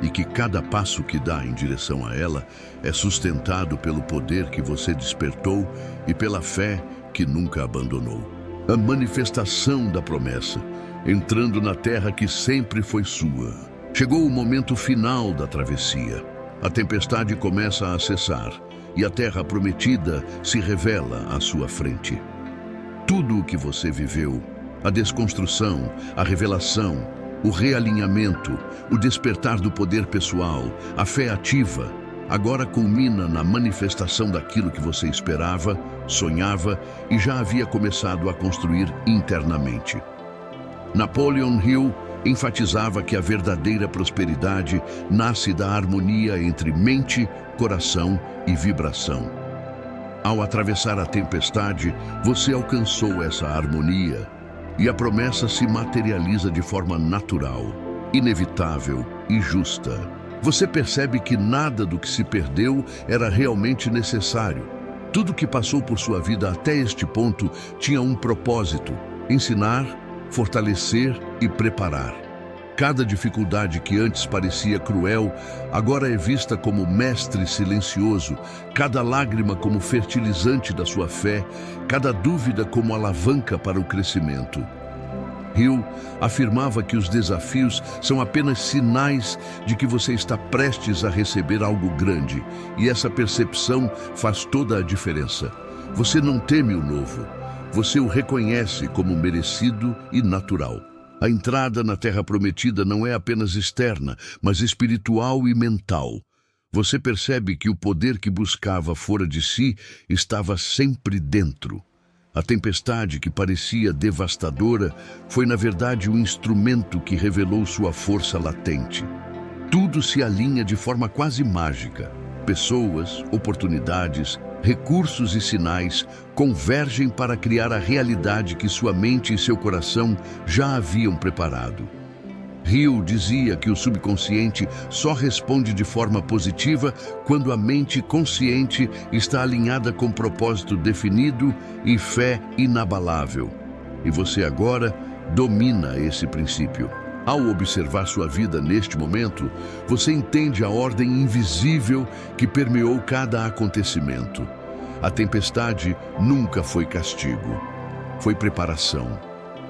e que cada passo que dá em direção a ela é sustentado pelo poder que você despertou e pela fé que nunca abandonou. A manifestação da promessa, entrando na terra que sempre foi sua. Chegou o momento final da travessia. A tempestade começa a cessar e a terra prometida se revela à sua frente. Tudo o que você viveu, a desconstrução, a revelação, o realinhamento, o despertar do poder pessoal, a fé ativa, agora culmina na manifestação daquilo que você esperava, sonhava e já havia começado a construir internamente. Napoleon Hill enfatizava que a verdadeira prosperidade nasce da harmonia entre mente, coração e vibração. Ao atravessar a tempestade, você alcançou essa harmonia e a promessa se materializa de forma natural, inevitável e justa. Você percebe que nada do que se perdeu era realmente necessário. Tudo que passou por sua vida até este ponto tinha um propósito: ensinar, fortalecer e preparar. Cada dificuldade que antes parecia cruel, agora é vista como mestre silencioso, cada lágrima como fertilizante da sua fé, cada dúvida como alavanca para o crescimento. Hill afirmava que os desafios são apenas sinais de que você está prestes a receber algo grande, e essa percepção faz toda a diferença. Você não teme o novo, você o reconhece como merecido e natural. A entrada na Terra Prometida não é apenas externa, mas espiritual e mental. Você percebe que o poder que buscava fora de si estava sempre dentro. A tempestade que parecia devastadora foi, na verdade, o instrumento que revelou sua força latente. Tudo se alinha de forma quase mágica. Pessoas, oportunidades, recursos e sinais convergem para criar a realidade que sua mente e seu coração já haviam preparado. Hill dizia que o subconsciente só responde de forma positiva quando a mente consciente está alinhada com propósito definido e fé inabalável. E você agora domina esse princípio. Ao observar sua vida neste momento, você entende a ordem invisível que permeou cada acontecimento. A tempestade nunca foi castigo, foi preparação.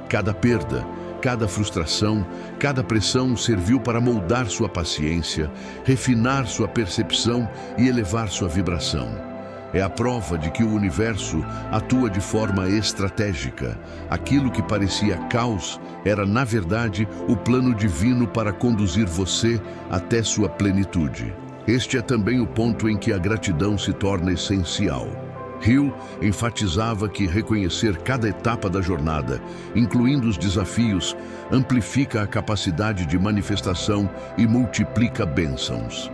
Cada perda, cada frustração, cada pressão serviu para moldar sua paciência, refinar sua percepção e elevar sua vibração. É a prova de que o universo atua de forma estratégica. Aquilo que parecia caos era, na verdade, o plano divino para conduzir você até sua plenitude. Este é também o ponto em que a gratidão se torna essencial. Hill enfatizava que reconhecer cada etapa da jornada, incluindo os desafios, amplifica a capacidade de manifestação e multiplica bênçãos.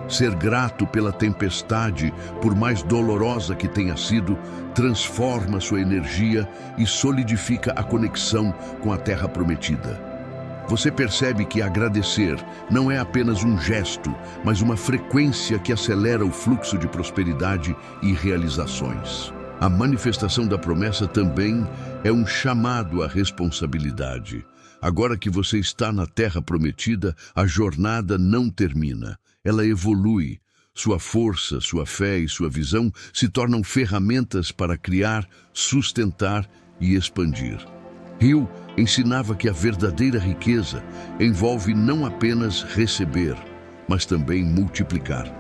Ser grato pela tempestade, por mais dolorosa que tenha sido, transforma sua energia e solidifica a conexão com a Terra Prometida. Você percebe que agradecer não é apenas um gesto, mas uma frequência que acelera o fluxo de prosperidade e realizações. A manifestação da promessa também é um chamado à responsabilidade. Agora que você está na Terra Prometida, a jornada não termina. Ela evolui. Sua força, sua fé e sua visão se tornam ferramentas para criar, sustentar e expandir. Hill ensinava que a verdadeira riqueza envolve não apenas receber, mas também multiplicar.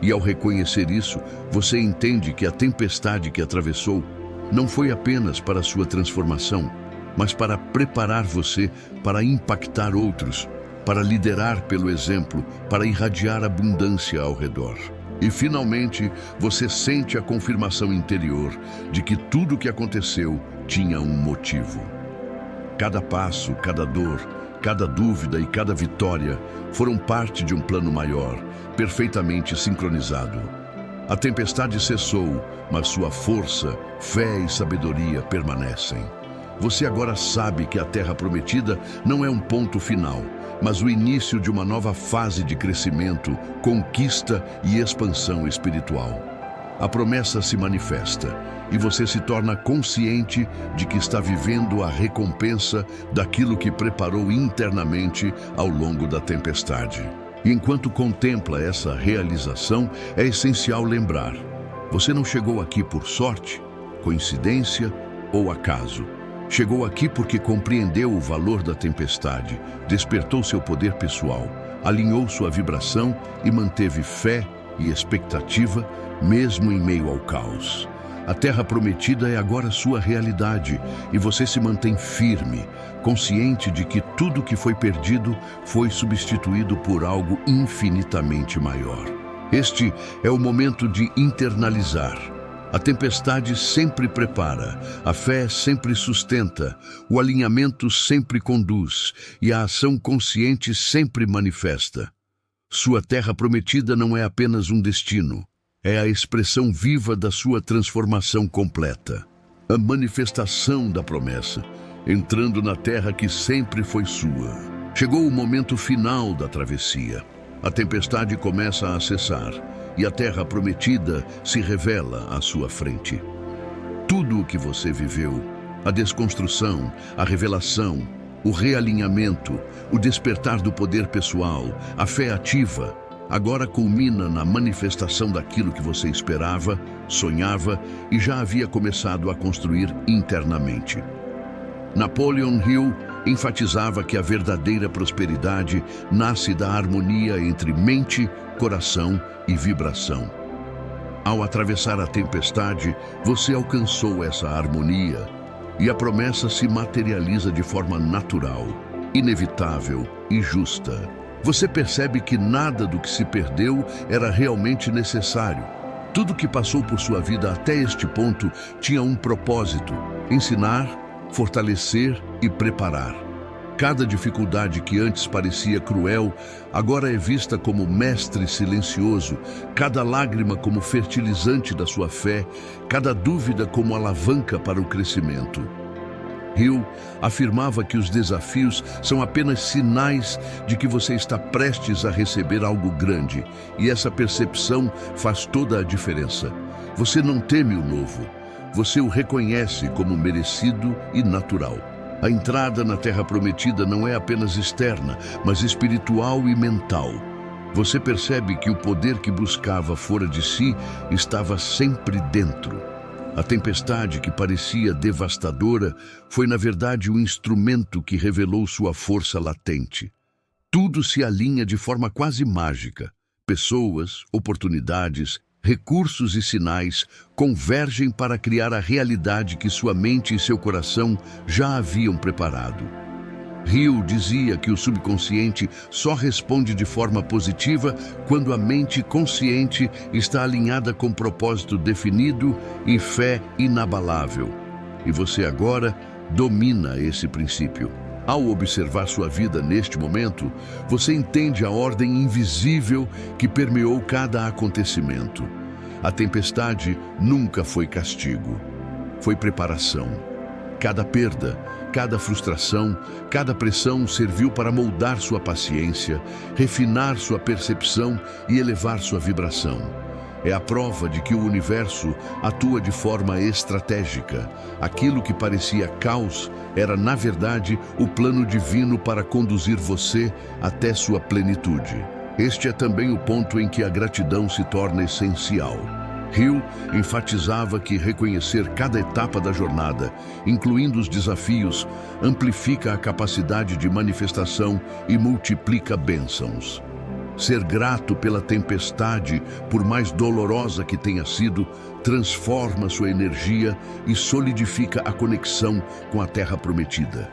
E ao reconhecer isso, você entende que a tempestade que atravessou não foi apenas para sua transformação, mas para preparar você para impactar outros, para liderar pelo exemplo, para irradiar abundância ao redor. E finalmente, você sente a confirmação interior de que tudo o que aconteceu tinha um motivo. Cada passo, cada dor, cada dúvida e cada vitória foram parte de um plano maior, perfeitamente sincronizado. A tempestade cessou, mas sua força, fé e sabedoria permanecem. Você agora sabe que a Terra Prometida não é um ponto final, mas o início de uma nova fase de crescimento, conquista e expansão espiritual. A promessa se manifesta, e você se torna consciente de que está vivendo a recompensa daquilo que preparou internamente ao longo da tempestade. E enquanto contempla essa realização, é essencial lembrar: você não chegou aqui por sorte, coincidência ou acaso. Chegou aqui porque compreendeu o valor da tempestade, despertou seu poder pessoal, alinhou sua vibração e manteve fé e expectativa, mesmo em meio ao caos. A Terra Prometida é agora sua realidade e você se mantém firme, consciente de que tudo que foi perdido foi substituído por algo infinitamente maior. Este é o momento de internalizar. A tempestade sempre prepara, a fé sempre sustenta, o alinhamento sempre conduz e a ação consciente sempre manifesta. Sua Terra Prometida não é apenas um destino, é a expressão viva da sua transformação completa. A manifestação da promessa, entrando na terra que sempre foi sua. Chegou o momento final da travessia. A tempestade começa a cessar e a Terra Prometida se revela à sua frente. Tudo o que você viveu, a desconstrução, a revelação, o realinhamento, o despertar do poder pessoal, a fé ativa, agora culmina na manifestação daquilo que você esperava, sonhava e já havia começado a construir internamente. Napoleon Hill enfatizava que a verdadeira prosperidade nasce da harmonia entre mente, coração e vibração. Ao atravessar a tempestade, você alcançou essa harmonia e a promessa se materializa de forma natural, inevitável e justa. Você percebe que nada do que se perdeu era realmente necessário. Tudo que passou por sua vida até este ponto tinha um propósito: ensinar, fortalecer e preparar. Cada dificuldade que antes parecia cruel, agora é vista como mestre silencioso, cada lágrima como fertilizante da sua fé, cada dúvida como alavanca para o crescimento. Hill afirmava que os desafios são apenas sinais de que você está prestes a receber algo grande, e essa percepção faz toda a diferença. Você não teme o novo, você o reconhece como merecido e natural. A entrada na Terra Prometida não é apenas externa, mas espiritual e mental. Você percebe que o poder que buscava fora de si estava sempre dentro. A tempestade que parecia devastadora foi, na verdade, o instrumento que revelou sua força latente. Tudo se alinha de forma quase mágica. Pessoas, oportunidades, recursos e sinais convergem para criar a realidade que sua mente e seu coração já haviam preparado. Hill dizia que o subconsciente só responde de forma positiva quando a mente consciente está alinhada com propósito definido e fé inabalável. E você agora domina esse princípio. Ao observar sua vida neste momento, você entende a ordem invisível que permeou cada acontecimento. A tempestade nunca foi castigo, foi preparação. Cada perda, cada frustração, cada pressão serviu para moldar sua paciência, refinar sua percepção e elevar sua vibração. É a prova de que o universo atua de forma estratégica. Aquilo que parecia caos era, na verdade, o plano divino para conduzir você até sua plenitude. Este é também o ponto em que a gratidão se torna essencial. Hill enfatizava que reconhecer cada etapa da jornada, incluindo os desafios, amplifica a capacidade de manifestação e multiplica bênçãos. Ser grato pela tempestade, por mais dolorosa que tenha sido, transforma sua energia e solidifica a conexão com a Terra Prometida.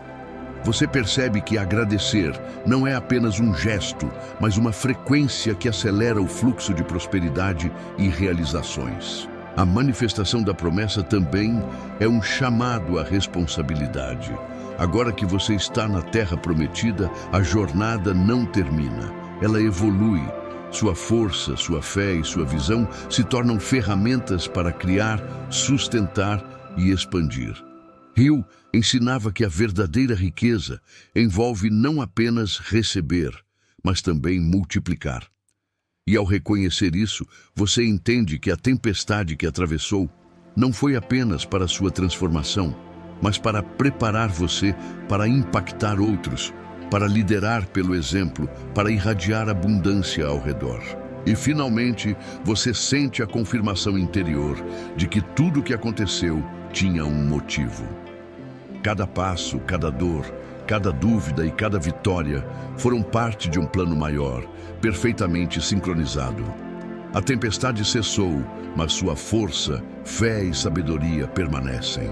Você percebe que agradecer não é apenas um gesto, mas uma frequência que acelera o fluxo de prosperidade e realizações. A manifestação da promessa também é um chamado à responsabilidade. Agora que você está na Terra Prometida, a jornada não termina. Ela evolui. Sua força, sua fé e sua visão se tornam ferramentas para criar, sustentar e expandir. Hill ensinava que a verdadeira riqueza envolve não apenas receber, mas também multiplicar. E ao reconhecer isso, você entende que a tempestade que atravessou Não foi apenas para sua transformação, mas para preparar você para impactar outros, para liderar pelo exemplo, para irradiar abundância ao redor. E finalmente, você sente a confirmação interior de que tudo o que aconteceu tinha um motivo. Cada passo, cada dor, cada dúvida e cada vitória foram parte de um plano maior, perfeitamente sincronizado. A tempestade cessou, mas sua força, fé e sabedoria permanecem.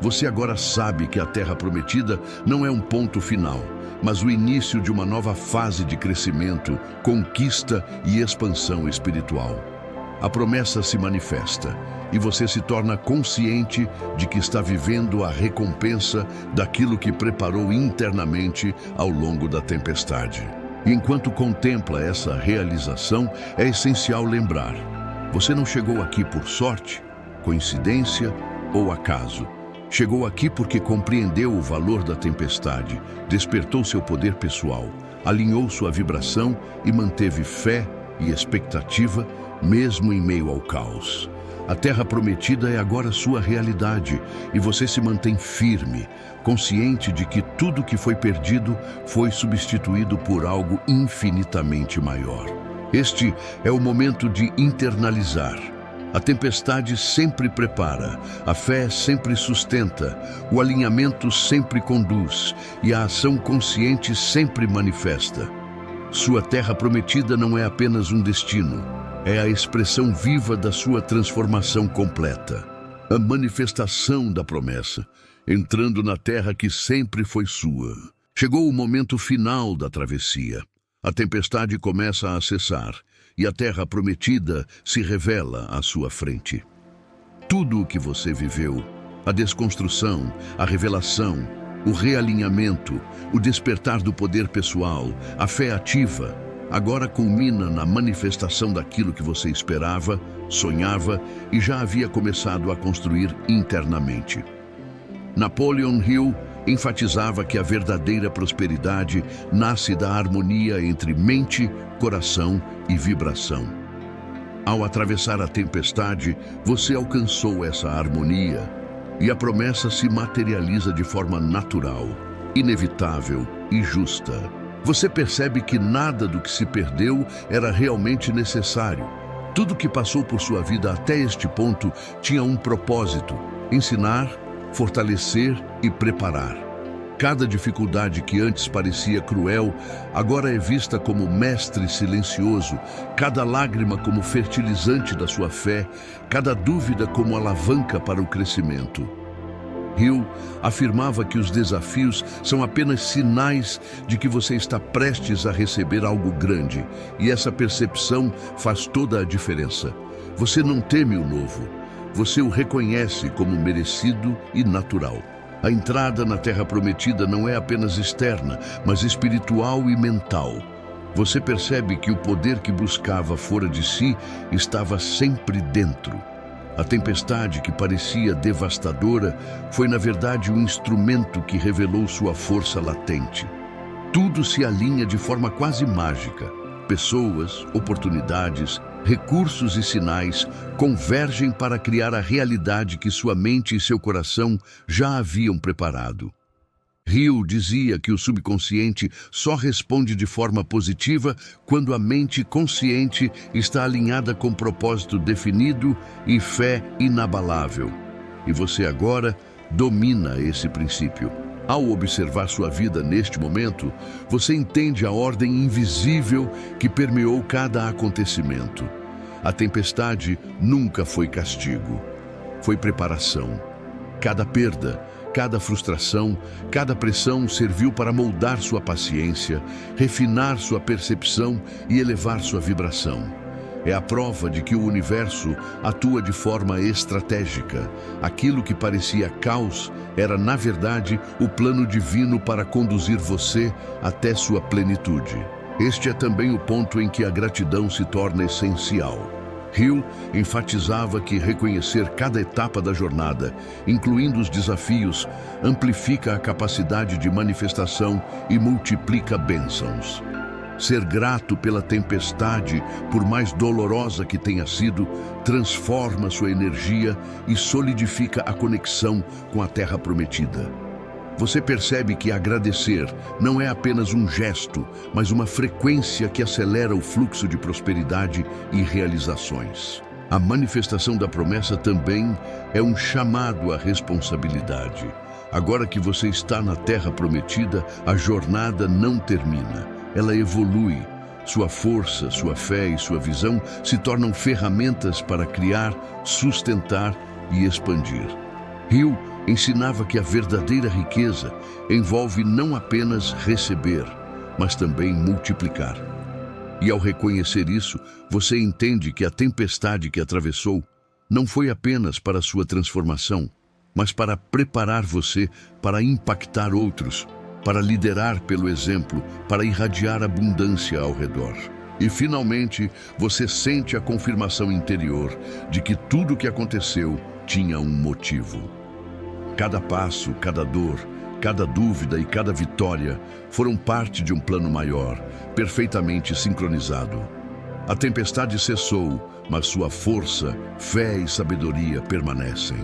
Você agora sabe que a Terra Prometida não é um ponto final, mas o início de uma nova fase de crescimento, conquista e expansão espiritual. A promessa se manifesta e você se torna consciente de que está vivendo a recompensa daquilo que preparou internamente ao longo da tempestade. E enquanto contempla essa realização, é essencial lembrar: você não chegou aqui por sorte, coincidência ou acaso. Chegou aqui porque compreendeu o valor da tempestade, despertou seu poder pessoal, alinhou sua vibração e manteve fé e expectativa, mesmo em meio ao caos. A Terra Prometida é agora sua realidade e você se mantém firme, consciente de que tudo que foi perdido foi substituído por algo infinitamente maior. Este é o momento de internalizar. A tempestade sempre prepara, a fé sempre sustenta, o alinhamento sempre conduz e a ação consciente sempre manifesta. Sua Terra Prometida não é apenas um destino, é a expressão viva da sua transformação completa. A manifestação da promessa, entrando na terra que sempre foi sua. Chegou o momento final da travessia. A tempestade começa a cessar e a Terra Prometida se revela à sua frente. Tudo o que você viveu, a desconstrução, a revelação, o realinhamento, o despertar do poder pessoal, a fé ativa, agora culmina na manifestação daquilo que você esperava, sonhava e já havia começado a construir internamente. Napoleon Hill enfatizava que a verdadeira prosperidade nasce da harmonia entre mente, coração e vibração. Ao atravessar a tempestade, você alcançou essa harmonia e a promessa se materializa de forma natural, inevitável e justa. Você percebe que nada do que se perdeu era realmente necessário. Tudo que passou por sua vida até este ponto tinha um propósito: ensinar, fortalecer e preparar. Cada dificuldade que antes parecia cruel, agora é vista como mestre silencioso, cada lágrima como fertilizante da sua fé, cada dúvida como alavanca para o crescimento. Hill afirmava que os desafios são apenas sinais de que você está prestes a receber algo grande, e essa percepção faz toda a diferença. Você não teme o novo, você o reconhece como merecido e natural. A entrada na Terra Prometida não é apenas externa, mas espiritual e mental. Você percebe que o poder que buscava fora de si estava sempre dentro. A tempestade que parecia devastadora foi, na verdade, um instrumento que revelou sua força latente. Tudo se alinha de forma quase mágica. Pessoas, oportunidades, recursos e sinais convergem para criar a realidade que sua mente e seu coração já haviam preparado. Hill dizia que o subconsciente só responde de forma positiva quando a mente consciente está alinhada com propósito definido e fé inabalável. E você agora domina esse princípio. Ao observar sua vida neste momento, você entende a ordem invisível que permeou cada acontecimento. A tempestade nunca foi castigo, foi preparação. Cada perda, cada frustração, cada pressão serviu para moldar sua paciência, refinar sua percepção e elevar sua vibração. É a prova de que o universo atua de forma estratégica. Aquilo que parecia caos era, na verdade, o plano divino para conduzir você até sua plenitude. Este é também o ponto em que a gratidão se torna essencial. Hill enfatizava que reconhecer cada etapa da jornada, incluindo os desafios, amplifica a capacidade de manifestação e multiplica bênçãos. Ser grato pela tempestade, por mais dolorosa que tenha sido, transforma sua energia e solidifica a conexão com a terra prometida. Você percebe que agradecer não é apenas um gesto, mas uma frequência que acelera o fluxo de prosperidade e realizações. A manifestação da promessa também é um chamado à responsabilidade. Agora que você está na terra prometida, a jornada não termina. Ela evolui. Sua força, sua fé e sua visão se tornam ferramentas para criar, sustentar e expandir. Hill ensinava que a verdadeira riqueza envolve não apenas receber, mas também multiplicar. E ao reconhecer isso, você entende que a tempestade que atravessou não foi apenas para sua transformação, mas para preparar você para impactar outros, para liderar pelo exemplo, para irradiar abundância ao redor. E finalmente, você sente a confirmação interior de que tudo o que aconteceu tinha um motivo. Cada passo, cada dor, cada dúvida e cada vitória foram parte de um plano maior, perfeitamente sincronizado. A tempestade cessou, mas sua força, fé e sabedoria permanecem.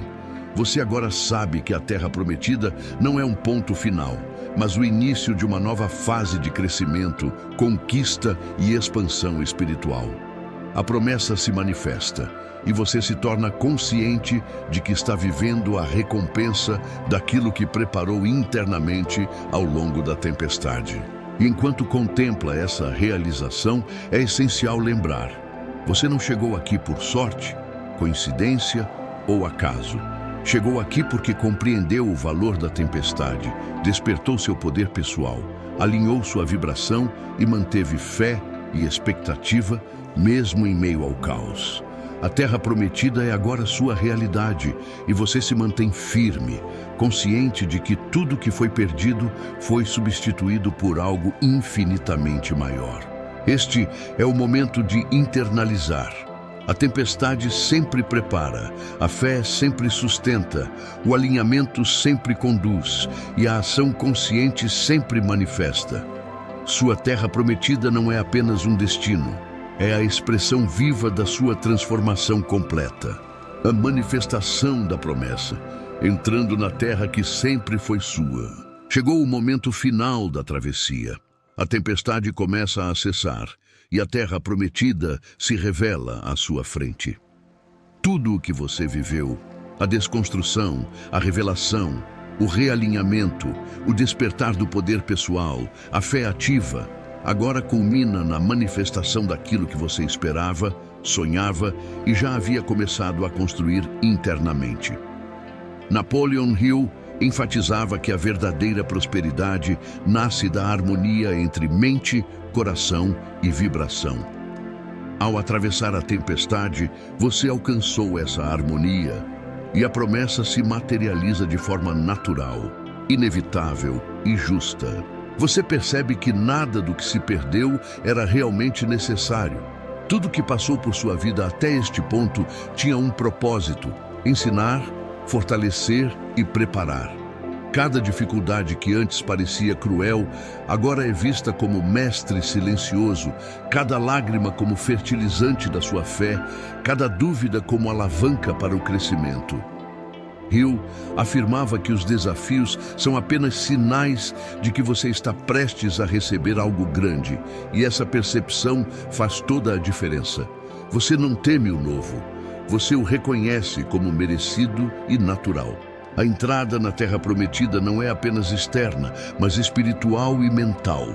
Você agora sabe que a Terra Prometida não é um ponto final, mas o início de uma nova fase de crescimento, conquista e expansão espiritual. A promessa se manifesta e você se torna consciente de que está vivendo a recompensa daquilo que preparou internamente ao longo da tempestade. E enquanto contempla essa realização, é essencial lembrar: você não chegou aqui por sorte, coincidência ou acaso. Chegou aqui porque compreendeu o valor da tempestade, despertou seu poder pessoal, alinhou sua vibração e manteve fé e expectativa, mesmo em meio ao caos. A Terra Prometida é agora sua realidade e você se mantém firme, consciente de que tudo que foi perdido foi substituído por algo infinitamente maior. Este é o momento de internalizar. A tempestade sempre prepara, a fé sempre sustenta, o alinhamento sempre conduz e a ação consciente sempre manifesta. Sua terra prometida não é apenas um destino, é a expressão viva da sua transformação completa. A manifestação da promessa, entrando na terra que sempre foi sua. Chegou o momento final da travessia. A tempestade começa a cessar e a terra prometida se revela à sua frente. Tudo o que você viveu, a desconstrução, a revelação, o realinhamento, o despertar do poder pessoal, a fé ativa, agora culmina na manifestação daquilo que você esperava, sonhava e já havia começado a construir internamente. Napoleon Hill enfatizava que a verdadeira prosperidade nasce da harmonia entre mente, coração e vibração. Ao atravessar a tempestade, você alcançou essa harmonia e a promessa se materializa de forma natural, inevitável e justa. Você percebe que nada do que se perdeu era realmente necessário. Tudo que passou por sua vida até este ponto tinha um propósito: ensinar, fortalecer e preparar. Cada dificuldade que antes parecia cruel, agora é vista como mestre silencioso, cada lágrima como fertilizante da sua fé, cada dúvida como alavanca para o crescimento. Hill afirmava que os desafios são apenas sinais de que você está prestes a receber algo grande, e essa percepção faz toda a diferença. Você não teme o novo, você o reconhece como merecido e natural. A entrada na Terra Prometida não é apenas externa, mas espiritual e mental.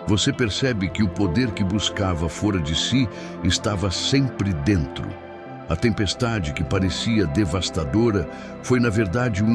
Você percebe que o poder que buscava fora de si estava sempre dentro. A tempestade que parecia devastadora foi, na verdade, um